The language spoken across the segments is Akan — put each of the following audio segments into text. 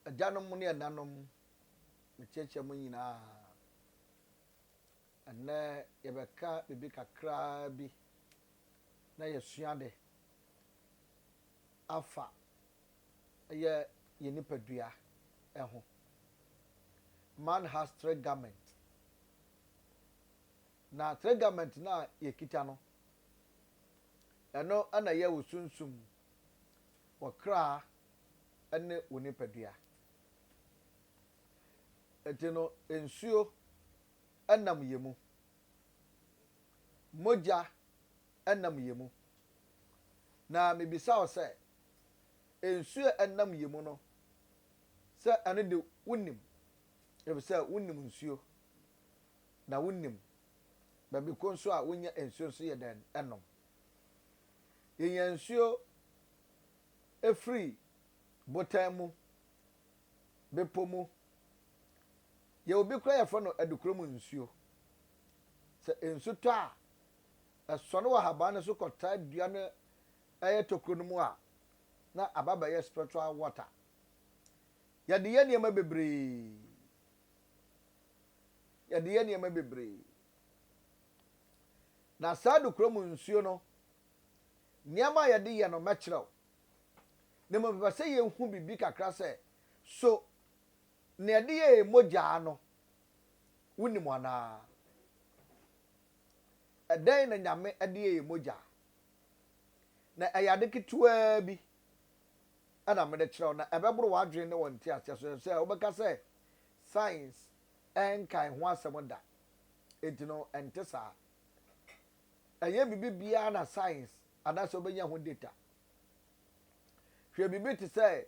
agyanom ne ɛnanom mekyerɛkyerɛ mu nyinaa ɛnɛ yɛbɛka biribi kakraa bi na yɛsua de afa ɛyɛ yɛ nipadua ɛho. Man has three garments. Na three garments na yɛkita no ɛno ɛna yɛ wo sunsum wɔ kra ɛne wo nipadua. Eti no nsuo ɛnam yɛ mu, mogya ɛnam yɛ mu. Na mebisa wo sɛ nsuo ɛnam yɛ mu no sɛ ɛno de wonim, ebisɛ wonim nsuo na wonim baabi ko nso a wonya nsuo nso yɛ dɛn ɛnom. Yɛnya nsuo efiri botan mu, bepɔ mu. Yɛ obi kora yɛfrɛ no adukuro mu nsuo. Sɛ nsu tɔ a ɛsɔne wɔ haban no so kɔtaa dua no ɛyɛ tokuro no mu a na aba bɛyɛ spiritual water. Yɛde yɛ nneɛma bebree. Yɛde yɛ nneɛma bebree. Na saa adukuro mu nsuo no nneɛma a yɛde yɛ no mɛkyerɛw. Na mo pɛ sɛ yɛnhu bibi kakra sɛ so na yɛde yɛ mogya no wonim anaa? Ɛdɛn na nyame ɛde yɛ mogya? Na ɛyɛ ade ketewaa bi ɛna mede kyerɛw na ɛbɛboro w'adwene ne wɔn nti aseɛ so sɛ wobɛka sɛ science ɛnkan ho asɛm da. Enti no ɛnte saa. Ɛyɛ bibi biara na science anaasɛ wobɛnya ho data. Hwɛ bibi te sɛ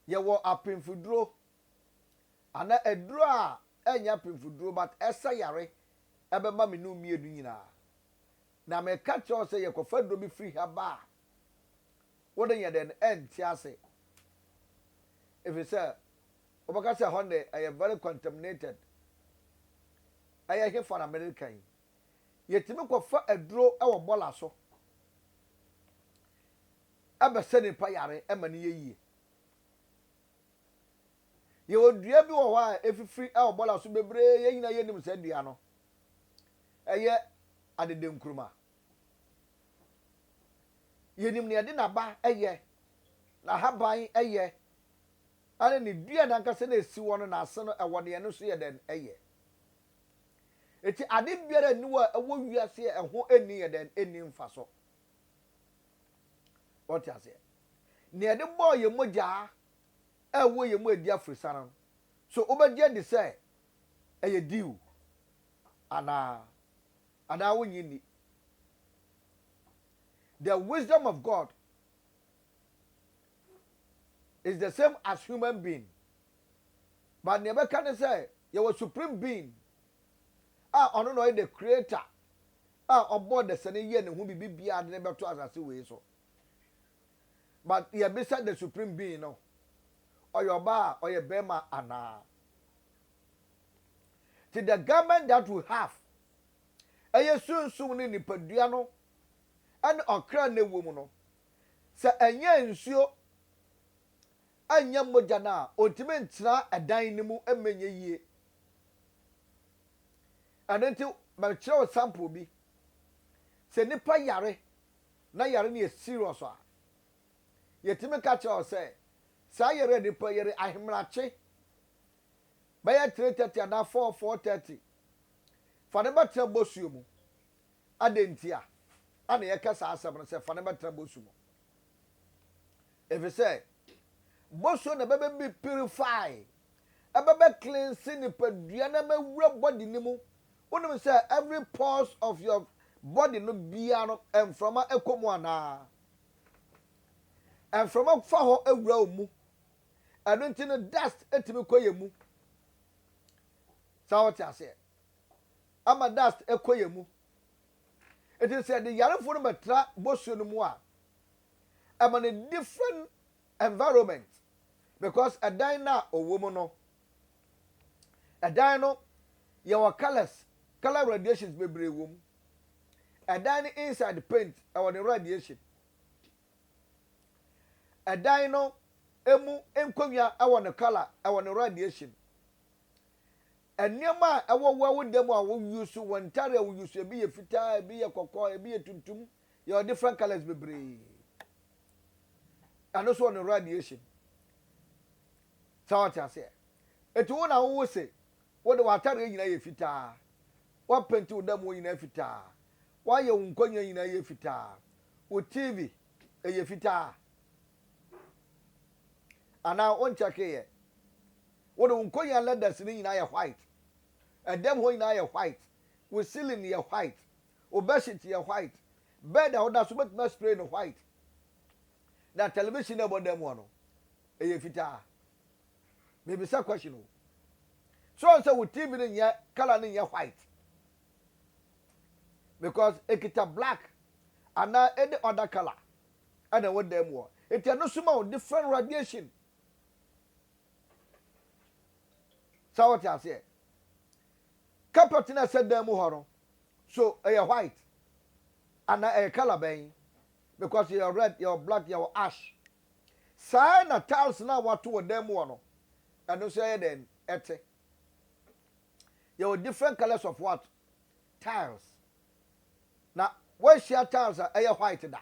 yɛwɔ apemfuduro ana aduro a ɛnya apemfuduro but ɛsɛ yare ɛbɛma me no mmienu nyinaa. Na meka kyerɛw sɛ yɛkɔfa duro bi firi ha ba a wode nyɛ dɛn ɛnte ase. Ɛfiri sɛ wobɛka sɛ hɔ ne ɛyɛ very contaminated. Ɛyɛ he for American. Yɛtumi kɔfa aduro ɛwɔ bɔla so ɛbɛsɛ nipa yare ɛma ne yɛ yie. Yɛwɔ dua bi wɔ hɔ a efifiri ɛwɔ bɔla so bebree yɛn nyinaa yɛnim sɛ dua no ɛyɛ adede nkruma. Yɛnim ne yɛde n'aba ɛyɛ n'ahaban ɛyɛ ɛne ne dua nankasa na esi wɔ no n'ase no ɛwɔ ne yɛn no so yɛ dɛn ɛyɛ. Eti ade biara ni wɔ ɛwɔ wiase ɛho ɛni yɛ dɛn ɛni mfa so. What you say? Near the boy you moja, way you move dear free son. So over Jenny say, a deal. And I win you. The wisdom of God is the same as human being. But never can I say, you were supreme being. I don't know the creator. On board the sunny year and who be beyond never to us as way so. But you beside the supreme being, no, or your bar or your bema ana. To the government that we have, a year soon in the Padiano and a crown woman. Say a year in sure and young mojana, ultimate a dynamo and many ye. And until my child sample be say nipa yare, na yare ni a serious one. Yetime catch us say, say ready per year I him rache. By 3:30 and 4:30. For the better bosumu. Adentia. And the Ekasa Asam say for the better bosumu. If you say, bosu na baby be purified. A baby cleansing the pediana me body nimu. When say every pores of your body no biano and from a ekomwana. And from up for a row mu. I don't think the dust etimi koye mu. So what I say? I'm a dust a koye mu. It is said the yellow for the tra bosu no moi. I'm in a different environment because a diner or woman no. A dino, your colors, color radiations be brave womb. A diner inside the paint or the radiation. A dino emu enkonwa ɛwɔ ne color ɛwɔ ne radiation enema ɛwɔ wo dem a wo use wo ntare a wo use ebi yɛ fitaa ebi yɛ kɔkɔɔ ebi yɛ tuntum yɛ different colors bebree ano so ne radiation sawa ta se etu wo na wo se wo de watare nyina yɛ fitaa wa penti wo dem wo nyina fitaa wa yɛ wo nkonwa nyina yɛ fitaa wo tv yɛ fitaa ana on check here wo de nkonwa leathers ni nyina yɛ white edem ho nyina yɛ white wo ceiling yɛ white wo bedsheet yɛ white bed a wo da so bet spray no white na television na bo dem wo no yɛ fitaa maybe some question o so wo tv ni nyɛ color ni nyɛ white because ekita black ana any other color ana wo dem wo it no suma different radiation so what I say carpet na said dem ho no so white and a color ben because you're red you're black you're ash say na tiles na what to dem wo no and no say then ete you're different colors of what tiles na what share tiles are white da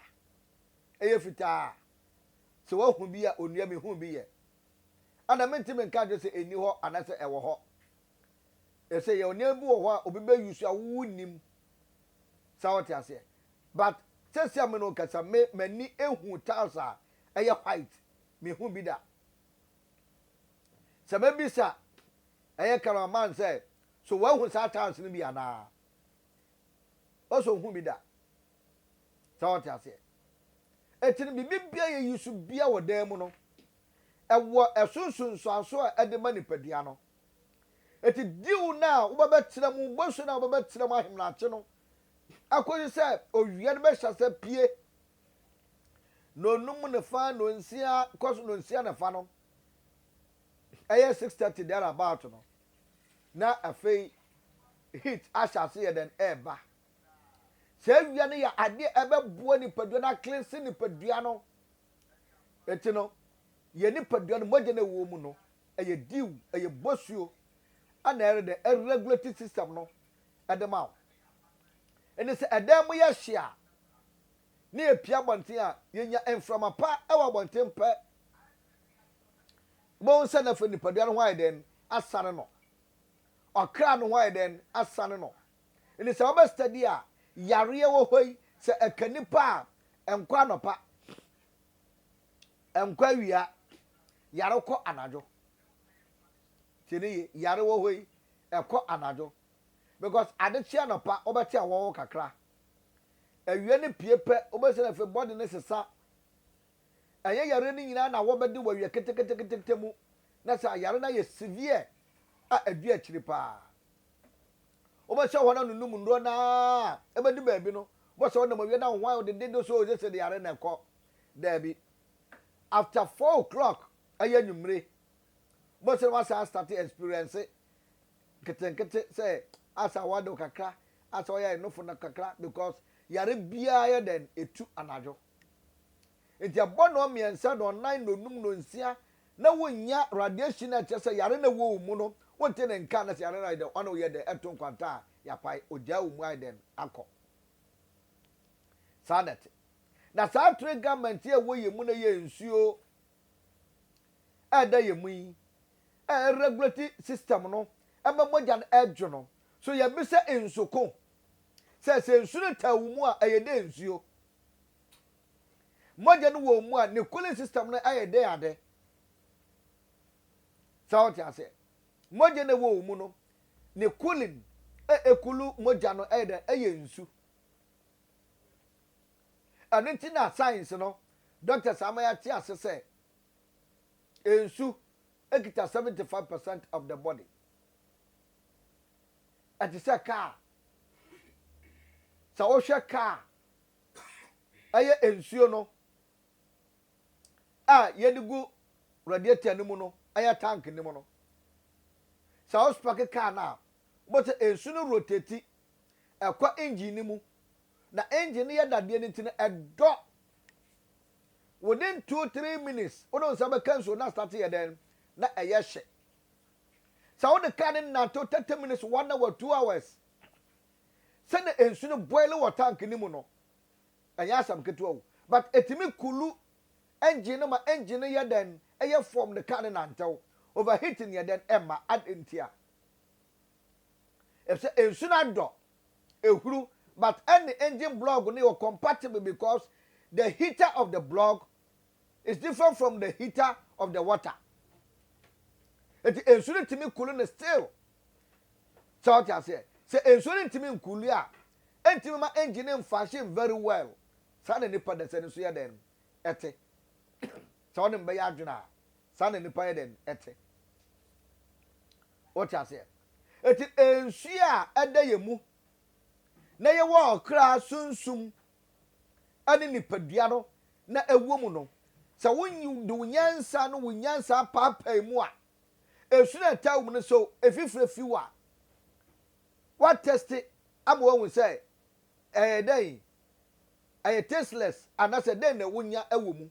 fita so wo hu bi a onua me hu bi ye ana mentime nka je se eni ho anase ewo ho ese ye onua bi wo ho a obi be use a wunim sawoti ase but sese am no kasa me mani ehu tiles a white me hu bi da sababi sa karaman say so wo hu sa tiles ni bi ana oso hu bi da sawoti ase etini bibia ye yusu bia wodam no ewo esunsun so aso a ede manipadua no eti diu na wo bebetra mu bosu na wo bebetra mu ahemnache no akoyi se owie no be hyase pie no num ne fa no nsia koso no nsia ne fa no 6:30 there about no na afei heat ashase ye den eba se wia ne ya ade ebeboa ni padua na cleanse ni padua no eti no ye ni padua no moje na wo mu no diu bosuo ana ere the regulatory system no edema ene se edem ye hia ne epia bonten a yenya enframa pa ewa bonten pa bon se na fa ni padua no hwan den asane no okra no hwan den asane no ene se oba study a yare wo hoi se ekanipa enkwa nopa enkwa wia yare ko anajo tini yare wo hoi ekọ anajo because adechia nopa obeti awo kakra ewie ne piepe obese na fe body ne sesa eye yare ni nyina na wo bedi wo wie ketekete mu na sa yare na ye severe a adu akiri pa obese ho na nunum ndro na ebedi baabi no obese ho na mawie na ho an de do so je se de yare na ekọ dabi after 4 o'clock eye nwumre obese wa sa start experience ketenkete say asa wado kakra asa oya enofo na kakra because yare bia ye den etu anajo enti abono miensa do 9 no num no nsia na wonya radiation na chese yare na wo mu no wonte ne nka na yare na de ono ye de eto nkwanta ya pai oja wo mu aiden akọ sadat na sa tre government ye wo ye mu na ye nsuo ada ye mu yi regulatory system no ema moja edwo no so ye bi se ensoko se nsuru tawumu a ayede nsuo moja no wo mu a ne cooling system no ayede ade sauti ase moja ne wo mu no ne cooling ekulu moja no ayede ayensu anenti na science no Dr. Samaya ti ase se ensu ekita 75% of the body ati se car sa wo hwe car aye ensuo no a yedigu radiator ni mu no aye tank ni mu no sa wo spark car na but ensu no rotate ekwa engine ni mu na engine ye dade ni tin edo within 2-3 minutes we don't say cancel na start here then na ɛyɛ hye so when the car na to 30 minutes 1 hour 2 hours sɛ na ensu no boil water tank ni mu no ɛyɛ asam ketewa but etimi kulu engine ma engine yɛ den ɛyɛ form the car na ntaw overheating yɛ den ɛma add intia if say ensu na do ehuru but any engine block no you compatible because the heater of the block is different from the heater of the water. It ensuring to me cooling still. So I say ensuring to me cool ya. And to my engine function very well. San and nipa the sense ya then ete. So on by ajuna. San and nipa then ete. What I say? It ensure ade yemu. Na ye wo kra sunsum ani nipadua no na ewo mu no sɛ wonyi de wonyansa no wonyansa paapai mu a esu na taw mu no so efifire fiwa what test am wo sɛ dai tasteless anase den na wonya ewo mu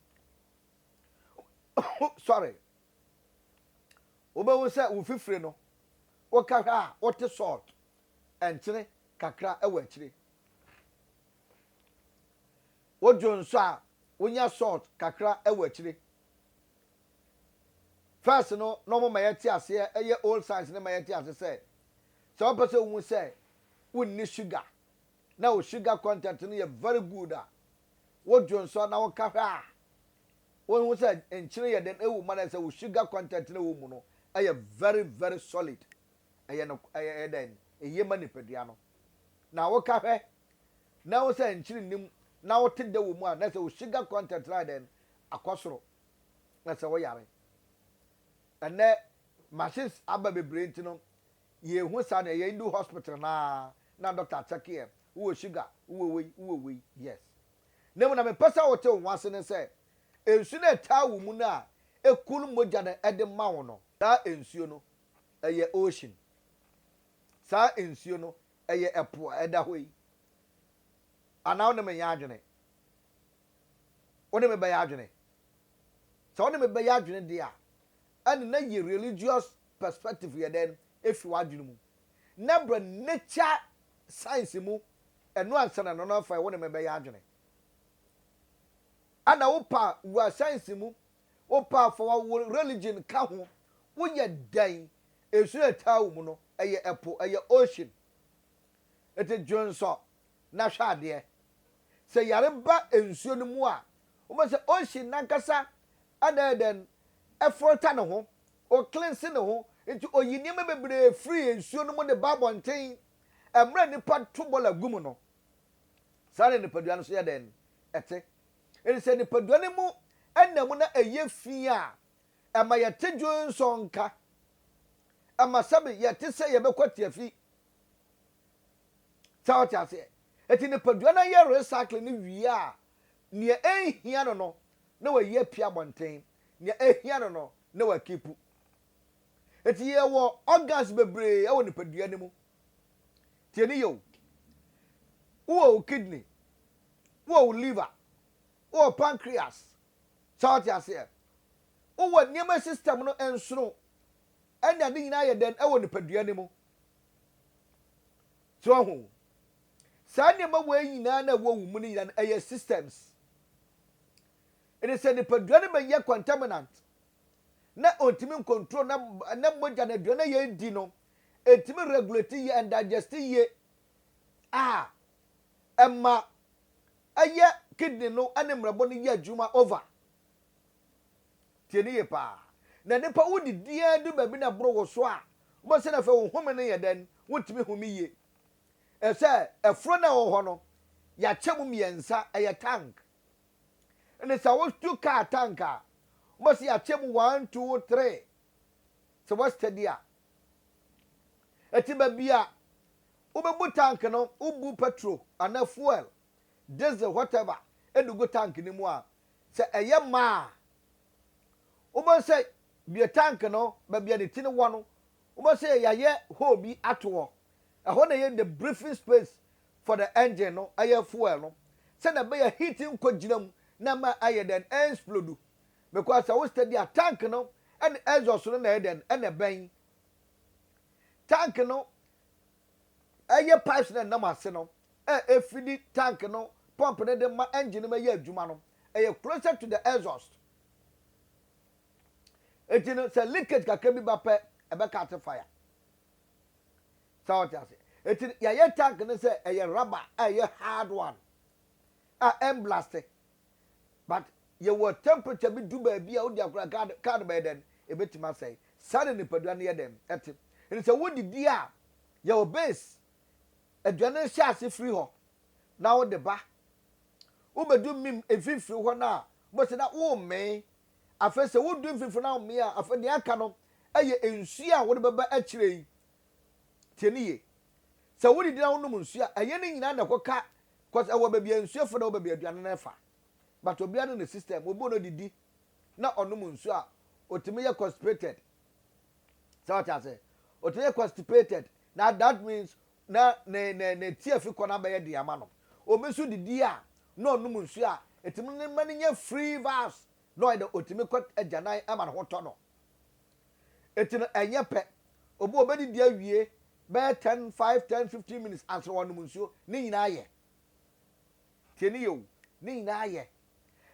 sorry obawo sɛ wo fifire no wo ka ha what salt enkyere kakra ewo akyire wojo nso a wonya salt kakra ewo akyire first no mo mayete ase eye old science ne mayete ase say so person wu say wonni sugar na o sugar content no ye very good a wojo nso na wo ka hwa wo say enkyire ye den ewu mana say wo sugar content na wo mu no eye very very solid eye no eye den eye manipadua no na wo ka hwe na wo say enkyire nim na wo tede wo mu a na say wo sugar content right then akosoro na say wo yare ene machines aba bebre ntino ye hu sa na ye ndu hospital na doctor check here wo sugar wo we yes nemu na me pesa wo te wo ase ne say ensu na ta wo mu na ekulu moja na ede ma wo no da ensuo no eye ocean sa ensuo no eye epo eda hoi ana wona me yaadwene wona me ba yaadwene so wona me ba yaadwene dia and na ye religious perspective ye den efi wadwene mu na bra nature science mu eno ansana no no fa wona me ba yaadwene ana wo pa wa science mu wo pa for religion ka ho wo ye dan esu etawo mu no eye epo eye ocean ete jonso na hwa ade se yare ba ensuo no mu a wo se ocean nankasa adaden efrota ne ho o cleanse ne ho nti oyini me bebre free ensuo no mu de babonten emra nipa tobola gumu no sare nipadua no so ya den ete eri se nipadua ne mu enam na eye fi a ema yete dwonso nka ama sabe yete se ye bekwati afi tawti ase eti nipadua na ye recycle ni wi a ne ehia no na wa ye pia bonten ne ehia no na wa kipu eti ye wo organs bebre e wo nipadua ne mu tie ni yo wo kidney wo liver wo pancreas tawti ase wo niema system no ensoro enya de nyina ye den e wo nipadua ne mu so ho sanya ma wa nyina na wo mu ni nyina eye systems it is the padua be ye contaminant na ontimi control na moja na dua na ye di no etimi regulate ye and digest ye emma aye kidney no anemrabo no ye adwuma over tieni ye pa na nipa wodi dia du ba bi na bro wo so a wo se na fa wo home no ye den wotimi home ye ese efro na wo ho no ya chemu miensa eye tank ene sa wo tu ka tanka mo se ya chemu 1 2 3 so what steady a etiba bia ubebu tank no ubu petrol ana fuel diesel whatever edugo tank ni mu a se eye ma ubo se bia tank no ba bia de tini wo no ubo se ya ye hole bi ato ho na ye the breathing space for the engine no aye fuel no se na be ya heating ko ginam na ma ayɛ den explode because wo steady a tank no and exhaust no na den and bɛn tank no ɛyɛ pipes na nam ase no efidi tank no pump ne de ma engine ma yɛ adwuma no ɛyɛ closer to the exhaust eti no sɛ leakage kakra bi ba pɛ ɛbɛ catch fire sao tia se eti yɛ tank no sɛ ɛyɛ rubber ɛyɛ hard one blast but yɛwɔ temperature bi du baabi a wodi akora card bɛyɛ den ebetima sɛ sane nipadua no yɛ den ɛte ɛni sɛ wodidi a yɛwɔ base aduane hyɛ ase firi hɔ na wode ba wobɛdu mim efifiri hɔ na bɔsɛ na wommee afei sɛ wodu mfifiri na wommee a afei deɛ aka no ɛyɛ nsuo a wode bɛba akyire yi tie ne ye sɛ wodidi na wonom nsuo a ɛyɛ ne nyinaa na ɛkɔka cause ɛwɔ baabi nsuo fo na wɔ baabi aduane no ɛfa but obiara no system obi no didi na onom nsuo a otimi yɛ constipated sɛ ɔta sɛ otimi yɛ constipated na that means na ne tie fi kɔ na bɛyɛ de ama no obi nso didi a na onom nsuo a etimi ne ma ne nyɛ free verse na ɔyɛ de otimi kɔ agyanan ama ne ho tɔ no eti no ɛnyɛ pɛ obi obɛdidi awie bɛyɛ 10 minutes answer wɔnom nsuo ne nyinaa yɛ tie ne yɛ o ne nyinaa yɛ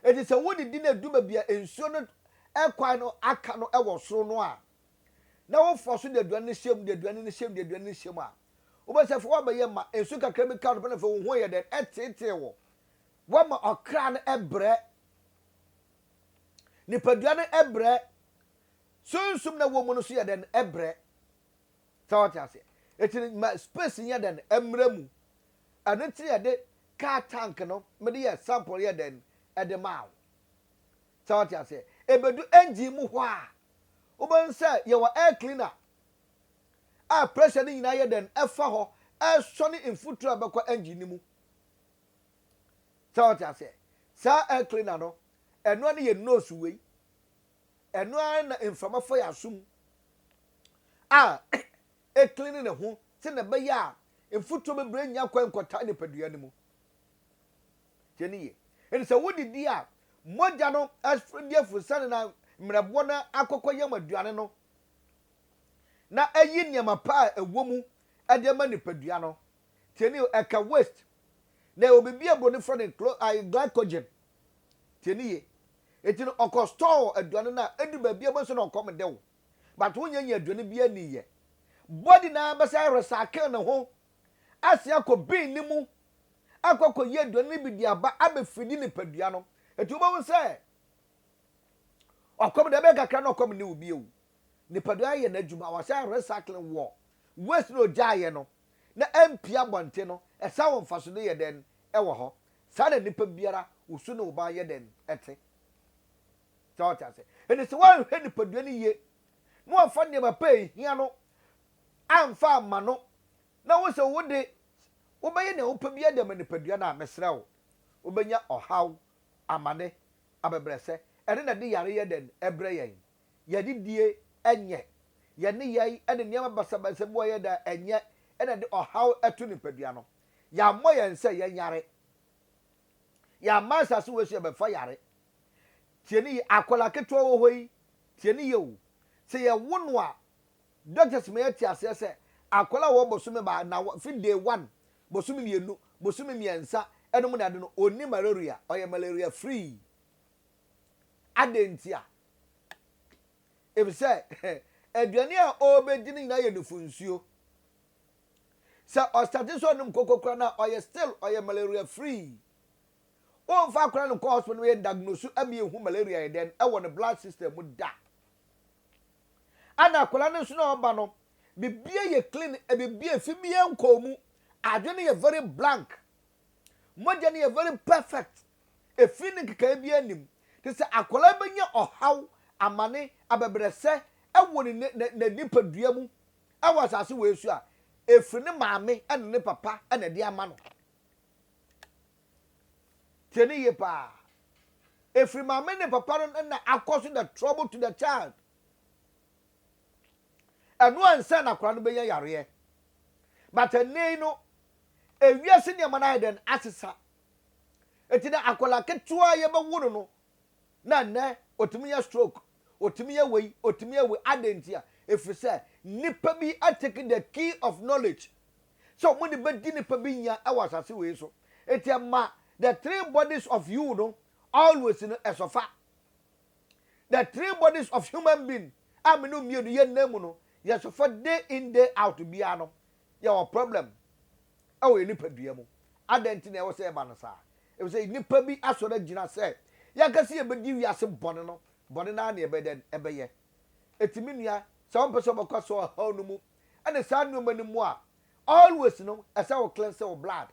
eti sɛ wodidi na du baabi a nsuo no ɛkwan no aka no ɛwɔ soro no a na wofɔ so de aduane no hyɛm de aduane no hyɛm de aduane no hyɛm a wobɛsɛ fo wabɛyɛ ma nsuo kakra bi ka no pɛn fɛ wo ho yɛ den ɛtetee wɔ wama ɔkra no ɛbrɛ nipadua no ɛbrɛ sunsum na wɔ mu no so yɛ den ɛbrɛ sɛ wɔte ase eti ma space yɛ den ɛmrɛ mu ɛno ti yɛ de car tank no mede yɛ sample yɛ den ɛde maaw sɛ wɔte ase ebedu engine mu hɔ a wobɛnsɛ yɛwɔ air cleaner a pressure ne nyinaa yɛ den ɛfa hɔ ɛsɔ ne mfuturo a bɛkɔ engine ne mu sɛ wɔte ase saa air cleaner no ɛnoa ne yɛ nose wei ɛnoa na mframa fa yɛ asom a clean ne ho sɛ na bɛyɛ a mfuturo bebree nya kwan nkɔta nipadua ne mu kyɛ ne yɛ ɛni sɛ wodidi a mogya no asfredi afusane na mmerɛboɔ no akɔkɔ yam aduane no na ayi nneɛma pa a ɛwɔ mu ɛde ma nipadua no tie ne ɛka waste na obibi abɔ ne frɔ ne glycogen tie ne ye eti no ɔkɔ store aduane na edu baabi abɔ na ɔkɔm dew but wonyanya aduane bi ani yɛ body na bɛsɛ recycle ne ho asia kɔ bin ne mu akɔkɔ yɛ aduane bi di aba abɛfidi nipadua no eti wobɛwu sɛ ɔkɔm de bɛ kakra na ɔkɔm ne obi ewu nipadua yɛ n'adwuma wɔsɛ recycling wɔ waste no gyaayɛ no na empia bɔnte no ɛsa wɔ mfaso no yɛ den ɛwɔ hɔ saa na nipa biara usu no ba yɛ den ɛte sɛ ɔte ase ɛni sɛ wɔnhwɛ nipadua no yie na wɔfa nneɛma pa ehia no amfa ama no na wosɛ wode wobɛyɛ nea wopɛ bi adam nipadua no a mesrɛ wo wobɛnya ɔhaw amane abɛbrɛsɛ ɛne na de yare yɛ den ɛbrɛ yɛn yɛde die ɛnyɛ yɛne yɛn ɛne nneɛma basabasa bi wɔyɛ da ɛnyɛ ɛna de ɔhaw ɛto nipadua no yɛammɔ yɛn sɛ yɛnyare yɛamma asase wɔ so yɛbɛfa yare tie ne yɛ akwadaa ketewa wɔ hɔ yi tie ne yɛ o sɛ yɛwo no a doctors ma yɛte aseɛ sɛ akwadaa wɔ bosome ba na fi day 1 bosome mmienu bosome mmiɛnsa ɛno mu na de no onni malaria ɔyɛ malaria free adentia ebisɛ aduane a ɔbɛdi ne nyinaa yɛ nufu nsuo sɛ ɔstate so ɔnom kokokora na ɔyɛ still ɔyɛ malaria free ɔmfa akora no kɔ hospital yɛ diagnose ami ehu malaria yɛ den ɛwɔ ne blood system mu da ana akora no nso na ɔba no bibie yɛ clean bibie fi bi yɛ nkɔ mu adwene yɛ very blank mogya no yɛ very perfect efi ne keka bi anim te sɛ akora bɛnya ɔhaw amane abɛbrɛsɛ ɛwɔ ne nipadua mu ɛwɔ asase wɔ esu a efiri ne maame ɛne ne papa ɛna de ama no tie ne yɛ paa efiri maame ne papa no na akɔ so the trouble to the child ɛno ansa na akora no bɛnya yareɛ but ɛnɛ no ewiase nneɛma no ayɛ den asesa eti na akola ketua ye be wo no na ne otumi ya stroke otumi ya wei otumi ya we adentia efise nipa bi atake the key of knowledge so mo ni be di nipa bi nya awasase we so eti ma the three bodies of you no always no esofa the three bodies of human being aminu mienu ye nemu no yesofa day in day out bia no ye o problem awo nipa dua mu adenti na e wo se ba no sa e say nipa bi asoro gina say ya kasi e bedi wiase bone no bone na na e beden ebeye etimi nua se won pese bokoso ha no mu ene sa no mani mu a always no esa wo cleanse wo blood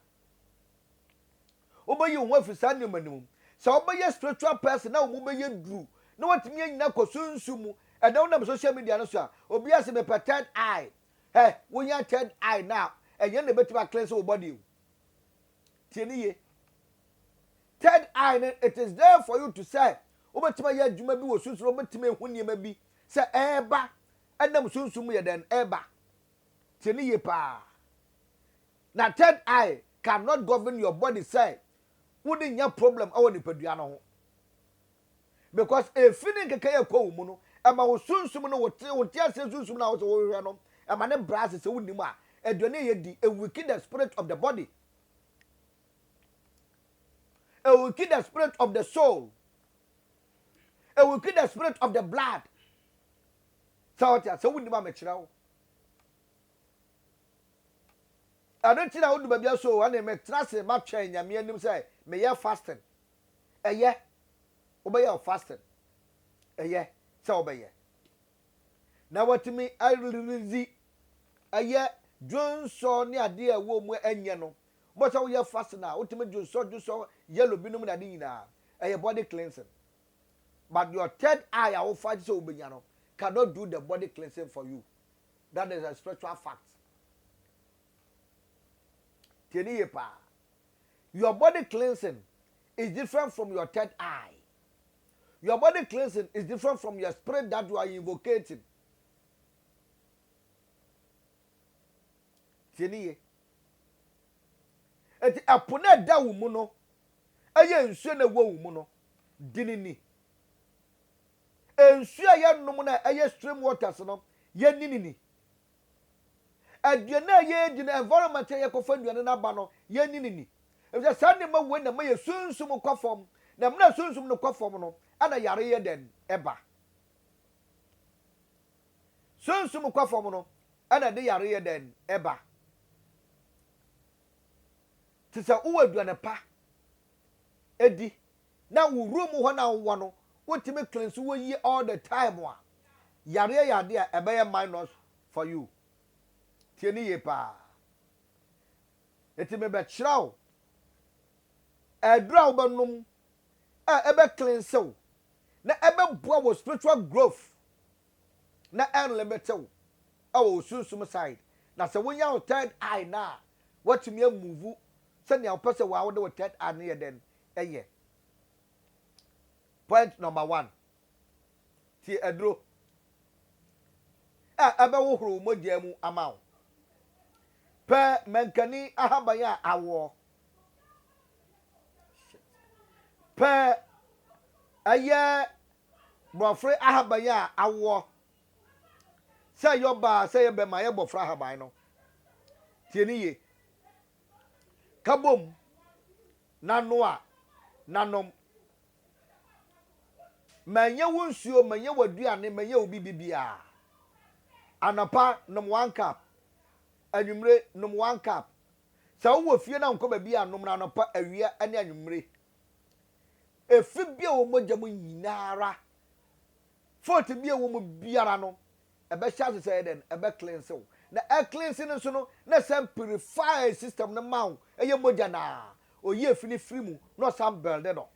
obayi wo afi sa no mani mu se obaye spiritual person na wo beye dru na watimi anyina kosunsu mu e da wona social media no so a obi ase me third eye wo nya third eye now enye na betima cleanse wo body tieniye third eye it is there for you to say obetima ya adwuma bi wo sunsu obetima ehu niema bi say eba adam sunsu mu ye den eba tieniye pa na third eye cannot govern your body say wouldn't nya problem awo nipadua no ho because a feeling keke ye ko mu no ema wo sunsu mu no wo tia se sunsu na wo so wo hwe no ema ne brass se wo nimu a aduane ye di a wicked the spirit of the body a wicked the spirit of the soul a wicked the spirit of the blood so wo nimu ma kira wo adantina wo du babia so ane me trase ma twen nyame anim say me ye fasting eye obeye fasting eye say obeye na watimi arilizi eye dwonso ne ade a wo mu enye no bo say wo ye fasting na wotimi dwonso yellow binum na de nyina eye body cleansing but your third eye a wo fight say obenya no cannot do the body cleansing for you. That is a spiritual fact. Your body cleansing is different from your third eye. Your body cleansing is different from your spirit that you are invocating. Eti apona da wo mu no aye nsuo na wo mu no dinini nsuo ya nom na aye stream waters no ye ninini aduane aye gina environment ye kofa aduane na ba no ye ninini e say ma we na ma ye sunsum kwafom na mna sunsum no kwafom no ana yare ye den eba sunsum kwafom no ana de yare ye den eba tisa uwa aduane pa edi na wo room ho na wo no wotime cleanse wo yi all the time wa yare yade a ebeye minus for you tieni ye pa etime be chiraw edra wo banum ebe cleanse wo na ebe boa wo spiritual growth na unlimited wo sunsum side na se wonya wo third eye na watime move send your person wa wo de third eye na den eye. Point number 1. Ti edro. Ebe wo huru mogya mu amaw. Pe menkani ahabanya awo. Pe aye bofre ahabanya awo. Say yoba say be ma ye bofra ahaban no. Ti eniye. Kabom nanoa nanom manye wonsuo manye waduane manye obi bibia anapa nom 1 cup anwumre nom 1 cup sa wo fie na nko ba bia nom na anapa awia ane anwumre efi bia wo mogya mo nyinara forte bia wo mo biara no ebe sha se den ebe cleanse wo na cleanse no so no na sam purify system no maw eye mogya na oyi efi ni free mu no sam build no